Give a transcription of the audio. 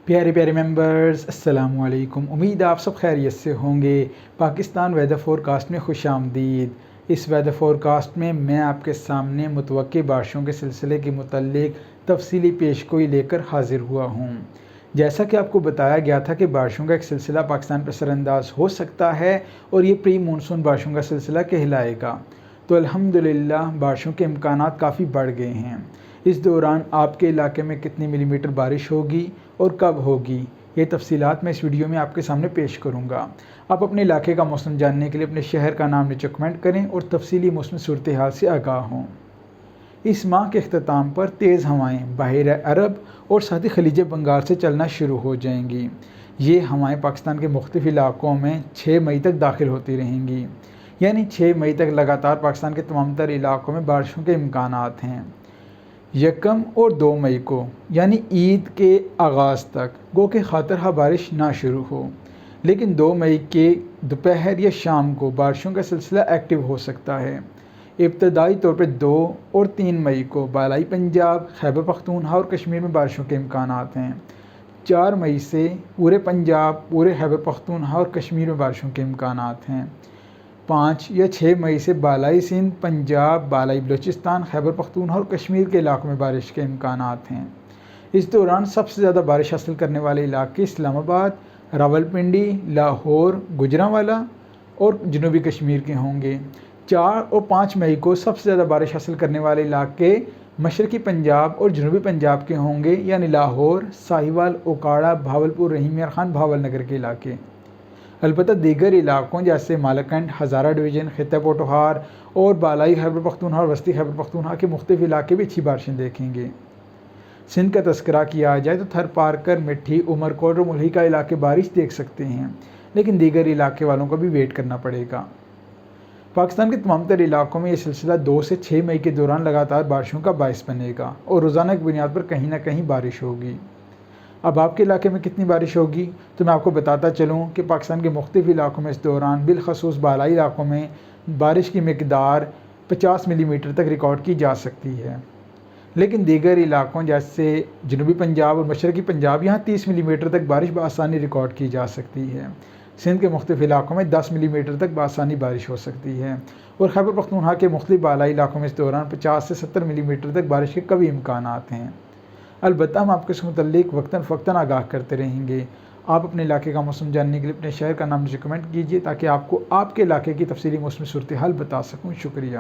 پیارے پیارے ممبرز، السلام علیکم۔ امید ہے آپ سب خیریت سے ہوں گے۔ پاکستان ویدر فورکاسٹ میں خوش آمدید۔ اس ویدر فورکاسٹ میں آپ کے سامنے متوقع بارشوں کے سلسلے کے متعلق تفصیلی پیشگوئی لے کر حاضر ہوا ہوں۔ جیسا کہ آپ کو بتایا گیا تھا کہ بارشوں کا ایک سلسلہ پاکستان پر سر انداز ہو سکتا ہے اور یہ پری مونسون بارشوں کا سلسلہ کہلائے گا، تو الحمدللہ بارشوں کے امکانات کافی بڑھ گئے ہیں۔ اس دوران آپ کے علاقے میں کتنی ملی میٹر بارش ہوگی اور کب ہوگی، یہ تفصیلات میں اس ویڈیو میں آپ کے سامنے پیش کروں گا۔ آپ اپنے علاقے کا موسم جاننے کے لیے اپنے شہر کا نام نیچے کمنٹ کریں اور تفصیلی موسمی صورتحال سے آگاہ ہوں۔ اس ماہ کے اختتام پر تیز ہوائیں بحیرہ عرب اور ساتھ ہی خلیج بنگال سے چلنا شروع ہو جائیں گی۔ یہ ہوائیں پاکستان کے مختلف علاقوں میں 6 مئی تک داخل ہوتی رہیں گی، یعنی 6 مئی تک لگاتار پاکستان کے تمام تر علاقوں میں بارشوں کے امکانات ہیں۔ 1 اور 2 مئی کو یعنی عید کے آغاز تک گو کہ خاطرہ بارش نہ شروع ہو، لیکن 2 مئی کے دوپہر یا شام کو بارشوں کا سلسلہ ایکٹیو ہو سکتا ہے۔ ابتدائی طور پر 2 اور 3 مئی کو بالائی پنجاب، خیبر پختونخوا اور کشمیر میں بارشوں کے امکانات ہیں۔ 4 مئی سے پورے پنجاب، پورے خیبر پختونخوا اور کشمیر میں بارشوں کے امکانات ہیں۔ 5 یا 6 مئی سے بالائی سندھ، پنجاب، بالائی بلوچستان، خیبر پختونخوا اور کشمیر کے علاقوں میں بارش کے امکانات ہیں۔ اس دوران سب سے زیادہ بارش حاصل کرنے والے علاقے اسلام آباد، راولپنڈی، لاہور، گوجرانوالا اور جنوبی کشمیر کے ہوں گے۔ 4 اور 5 مئی کو سب سے زیادہ بارش حاصل کرنے والے علاقے مشرقی پنجاب اور جنوبی پنجاب کے ہوں گے، یعنی لاہور، ساہیوال، اوکاڑا، بھاولپور، رحیم یار خان، بھاول نگر کے علاقے۔ البتہ دیگر علاقوں جیسے مالاکنڈ، ہزارہ ڈویژن، خطہ پوٹھوہار اور بالائی خیبر پختونخوا اور وسطی خیبر پختونخوا کے مختلف علاقے بھی اچھی بارشیں دیکھیں گے۔ سندھ کا تذکرہ کیا جائے تو تھر پارکر، مٹھی، عمرکوٹ اور ملحقہ علاقے بارش دیکھ سکتے ہیں، لیکن دیگر علاقے والوں کو بھی ویٹ کرنا پڑے گا۔ پاکستان کے تمام تر علاقوں میں یہ سلسلہ 2 سے 6 مئی کے دوران لگاتار بارشوں کا باعث بنے گا اور روزانہ کی بنیاد پر کہیں نہ کہیں بارش ہوگی۔ اب آپ کے علاقے میں کتنی بارش ہوگی تو میں آپ کو بتاتا چلوں کہ پاکستان کے مختلف علاقوں میں اس دوران بالخصوص بالائی علاقوں میں بارش کی مقدار 50 ملی میٹر تک ریکارڈ کی جا سکتی ہے، لیکن دیگر علاقوں جیسے جنوبی پنجاب اور مشرقی پنجاب یہاں 30 ملی میٹر تک بارش بآسانی ریکارڈ کی جا سکتی ہے۔ سندھ کے مختلف علاقوں میں 10 ملی میٹر تک بآسانی بارش ہو سکتی ہے اور خیبر پختونخوا کے مختلف بالائی علاقوں میں اس دوران 50 سے 70 ملی میٹر تک بارش کے قوی امکانات ہیں۔ البتہ ہم آپ کو اس متعلق وقتاً فوقتاً آگاہ کرتے رہیں گے۔ آپ اپنے علاقے کا موسم جاننے کے لیے اپنے شہر کا نام نیچے کمنٹ کیجیے تاکہ آپ کو آپ کے علاقے کی تفصیلی موسمی صورتحال بتا سکوں۔ شکریہ۔